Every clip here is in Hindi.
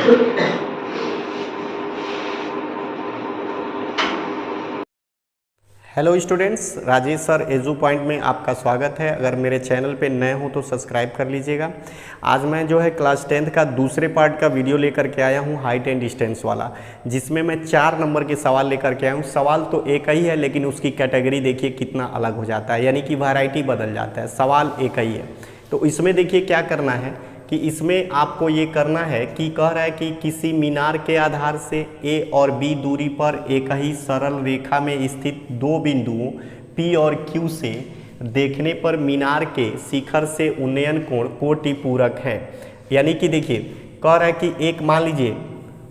Hello students, Rajesh sir edu point में आपका स्वागत है। अगर मेरे चैनल पे नए हो तो सब्सक्राइब कर लीजिएगा। आज मैं जो है क्लास 10th का दूसरे पार्ट का वीडियो लेकर के आया हूँ, हाइट एंड डिस्टेंस वाला, जिसमें मैं 4 नंबर के सवाल लेकर के आया हूँ। सवाल तो एक ही है, लेकिन उसकी कैटेगरी देखिए कितना अलग हो जाता है, यानी कि वैरायटी बदल जाता है। सवाल एक ही है, तो इसमें देखिए क्या करना है कि इसमें आपको ये करना है कि कह रहा है कि किसी मीनार के आधार से A और B दूरी पर एक ही सरल रेखा में स्थित दो बिंदुओं P और Q से देखने पर मीनार के शिखर से उन्नयन कोण कोटिपूरक है। यानी कि देखिए कह रहा है कि एक मान लीजिए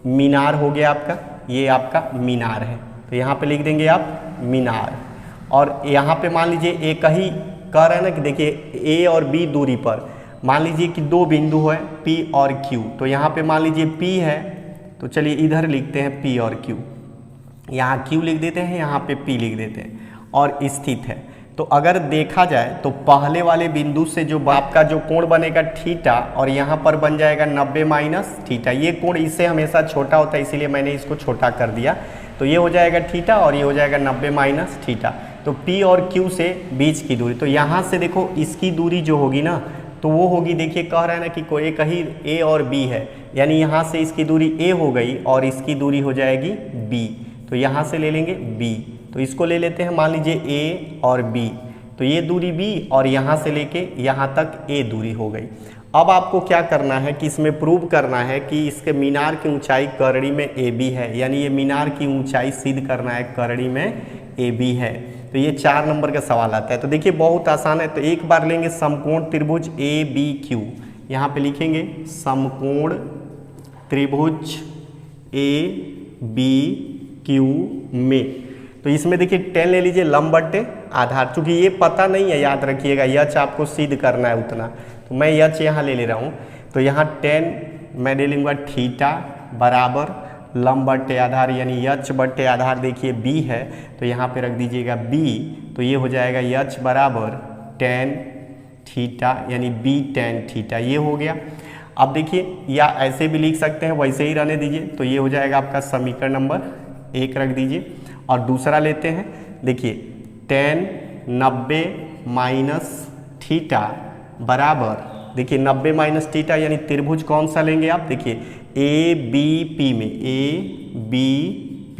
मीनार हो गया आपका, ये आपका मीनार है, तो यहाँ पे लिख देंगे आप मीनार। और यहाँ पे मान लीजिए एक ही कह रहा है ना कि देखिए A और B दूरी पर मान लीजिए कि दो बिंदु है P और Q, तो यहाँ पे मान लीजिए P है, तो चलिए इधर लिखते हैं P और Q, यहाँ Q लिख देते हैं, यहाँ पे P लिख देते हैं, और स्थित है। तो अगर देखा जाए तो पहले वाले बिंदु से जो आपका जो कोण बनेगा थीटा, और यहाँ पर बन जाएगा 90 माइनस थीटा। ये कोण इससे हमेशा छोटा होता है, इसीलिए मैंने इसको छोटा कर दिया। तो ये हो जाएगा थीटा और ये हो जाएगा 90 माइनस थीटा। तो P और Q से बीच की दूरी, तो यहाँ से देखो इसकी दूरी जो होगी ना, तो वो होगी, देखिए कह रहा है ना कि कोई एक ही A और B है, यानी यहाँ से इसकी दूरी A हो गई और इसकी दूरी हो जाएगी B। तो यहाँ से ले लेंगे B, तो इसको ले लेते हैं, मान लीजिए A और B, तो ये दूरी B और यहाँ से लेके यहाँ तक A दूरी हो गई। अब आपको क्या करना है कि इसमें प्रूव करना है कि इसके मीनार की ऊंचाई करड़ी में AB है, यानी ये मीनार की ऊंचाई सिद्ध करना है करड़ी में AB है। तो ये 4 नंबर का सवाल आता है। तो देखिए बहुत आसान है। तो एक बार लेंगे समकोण त्रिभुज ABQ, यहाँ पे लिखेंगे समकोण त्रिभुज ABQ में। तो इसमें देखिए 10 ले लीजिए लंब बट्टे आधार, चूंकि ये पता नहीं है, याद रखिएगा यच आपको सिद्ध करना है उतना, तो मैं यच यहाँ ले रहा हूँ। तो यहाँ 10 मैं ले लूँगा थीटा बराबर लंब बट्टे आधार, यानी यच बट्टे आधार देखिए B है, तो यहाँ पे रख दीजिएगा B, तो ये हो जाएगा यच बराबर tan थीटा, यानी B tan थीटा, ये हो गया। अब देखिए या ऐसे भी लिख सकते हैं, वैसे ही रहने दीजिए। तो ये हो जाएगा आपका समीकरण नंबर 1 रख दीजिए। और दूसरा लेते हैं, देखिए tan 90 माइनस थीटा बराबर, देखिए 90 माइनस थीटा यानी त्रिभुज कौन सा लेंगे आप, देखिए ABP में, ABP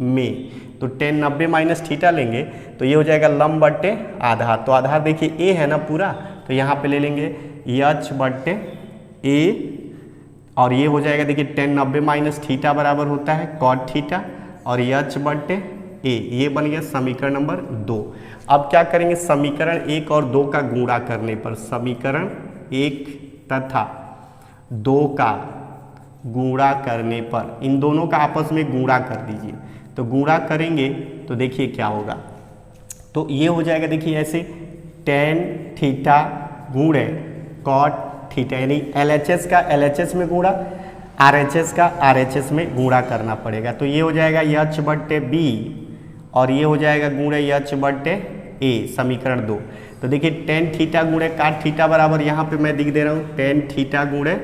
में, तो tan 90 माइनस थीटा लेंगे तो ये हो जाएगा लंब बट्टे आधार। तो आधार देखिए A है ना पूरा, तो यहाँ पे ले लेंगे यच बट्टे A, और ये हो जाएगा देखिए tan 90 माइनस थीटा बराबर होता है cot थीटा, और यच बट्टे A, ये बन गया समीकरण नंबर 2। अब क्या करेंगे, समीकरण 1 और 2 का गुणा करने पर, समीकरण 1 तथा 2 का गुणा करने पर, इन दोनों का आपस में गुणा कर दीजिए। तो गुणा करेंगे तो देखिए क्या होगा, तो ये हो जाएगा देखिए ऐसे tan थीटा गुणे cot थीटा, यानी LHS का LHS में गुणा, RHS का RHS में गुणा करना पड़ेगा। तो ये हो जाएगा यच बट्टे B और ये हो जाएगा गुणे यच बट्टे A, समीकरण 2। तो देखिए tan थीटा गुणे cot थीटा बराबर, यहाँ पे मैं लिख दे रहा हूँ tan थीटा गुणे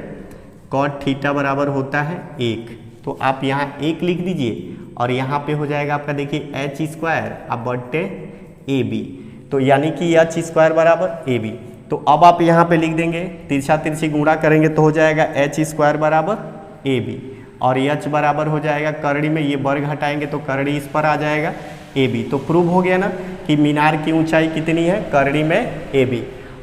cot थीटा बराबर होता है 1। तो आप यहाँ 1 लिख दीजिए और यहाँ पे हो जाएगा आपका देखिए h स्क्वायर अब बट्टे AB, तो यानी कि h स्क्वायर बराबर AB। तो अब आप यहाँ पे लिख देंगे, तिरछा तिरछी गुणा करेंगे तो हो जाएगा h स्क्वायर बराबर AB, और h बराबर हो जाएगा करड़ी में, ये वर्ग हटाएंगे तो करड़ी इस पर आ जाएगा AB। तो प्रूव हो गया ना कि मीनार की ऊंचाई कितनी है, करड़ी में AB।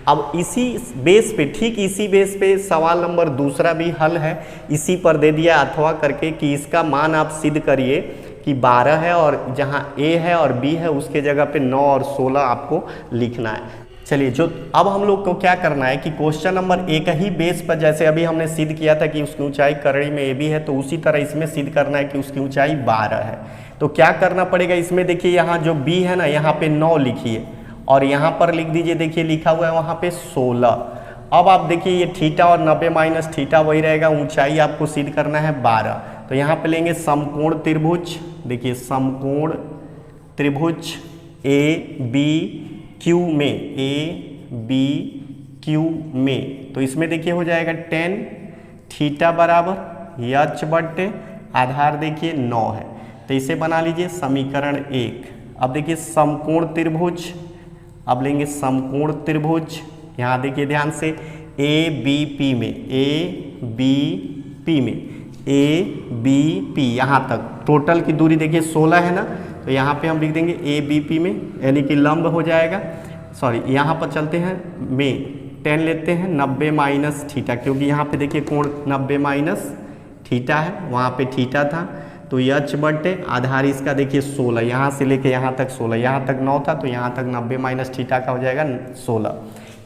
अब इसी बेस पे, ठीक इसी बेस पे सवाल नंबर दूसरा भी हल है, इसी पर दे दिया अथवा करके कि इसका मान आप सिद्ध करिए कि 12 है और जहां A है और B है उसके जगह पे 9 और 16 आपको लिखना है। चलिए, जो अब हम लोग को क्या करना है कि क्वेश्चन नंबर एक ही बेस पर, जैसे अभी हमने सिद्ध किया था कि उसकी ऊंचाई करड़ी में AB है, तो उसी तरह इसमें सिद्ध करना है कि उसकी ऊंचाई 12 है। तो क्या करना पड़ेगा इसमें, देखिए यहाँ जो B है ना, यहाँ पे 9 लिखिए और यहाँ पर लिख दीजिए, देखिए लिखा हुआ है वहाँ पे 16। अब आप देखिए ये थीटा और 90 माइनस थीटा वही रहेगा, ऊंचाई आपको सिद्ध करना है 12। तो यहाँ पे लेंगे समकोण त्रिभुज, देखिए समकोण त्रिभुज ABQ में, ABQ में, तो इसमें देखिए हो जाएगा tan थीटा बराबर यच बटे आधार देखिए 9 है, तो इसे बना लीजिए समीकरण 1। अब देखिए समकोण त्रिभुज, अब लेंगे समकोण त्रिभुज, यहाँ देखिए ध्यान से ए बी पी में, ए बी पी में, ए बी पी यहाँ तक टोटल की दूरी देखिए 16 है ना, तो यहाँ पे हम लिख देंगे ए बी पी में, यानी कि लंब हो जाएगा, सॉरी यहाँ पर चलते हैं में 10 लेते हैं 90 माइनस थीटा, क्योंकि यहाँ पे देखिए कोण 90 माइनस थीटा है, वहाँ पे थीटा था, तो यच बटे आधार इसका देखिए 16, यहाँ से लेके यहाँ तक 16, यहाँ तक 9 था, तो यहाँ तक 90 माइनस थीटा का हो जाएगा 16,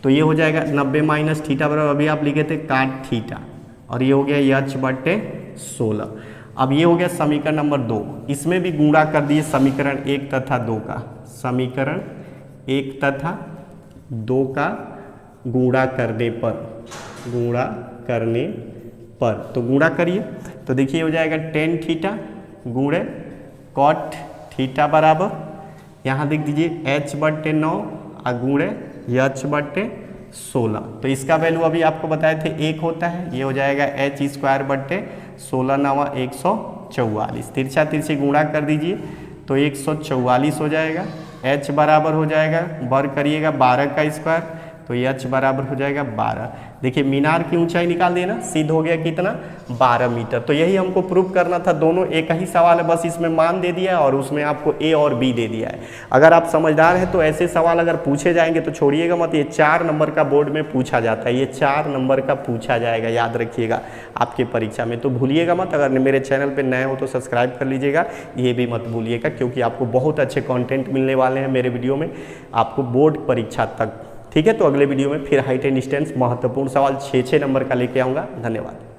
तो ये हो जाएगा 90 माइनस थीटा बराबर अभी आप लिखे थे काट थीटा, और ये हो गया यच बटे 16। अब ये हो गया समीकरण नंबर 2, इसमें भी गुणा कर दिए समीकरण 1 तथा 2 का, समीकरण 1 तथा 2 का गुणा करने पर, तो गुणा करिए, तो देखिए हो जाएगा टेन थीटा गुणे कॉट थीटा बराबर, यहाँ देख दीजिए एच बटे 9 और गुणे यच बटे 16, तो इसका वैल्यू अभी आपको बताए थे 1 होता है, ये हो जाएगा एच स्क्वायर बटे 16 9 144, तिरछा तिरछी गुणा कर दीजिए तो 144 हो जाएगा, एच बराबर हो जाएगा वर्ग करिएगा 12 का स्क्वायर, तो एच बराबर हो जाएगा 12। देखिए मीनार की ऊंचाई निकाल देना, सिद्ध हो गया कितना 12 मीटर। तो यही हमको प्रूव करना था, दोनों एक ही सवाल है, बस इसमें मान दे दिया है और उसमें आपको ए और बी दे दिया है। अगर आप समझदार हैं तो ऐसे सवाल अगर पूछे जाएंगे तो छोड़िएगा मत, ये 4 नंबर का बोर्ड में पूछा जाता है, ये 4 नंबर का पूछा जाएगा, याद रखिएगा आपके परीक्षा में, तो भूलिएगा मत। अगर मेरे चैनल पर नए हो तो सब्सक्राइब कर लीजिएगा, ये भी मत भूलिएगा, क्योंकि आपको बहुत अच्छे कॉन्टेंट मिलने वाले हैं मेरे वीडियो में आपको बोर्ड परीक्षा तक। ठीक है, तो अगले वीडियो में फिर हाइट एंड डिस्टेंस महत्वपूर्ण सवाल 6 नंबर का लेके आऊँगा। धन्यवाद।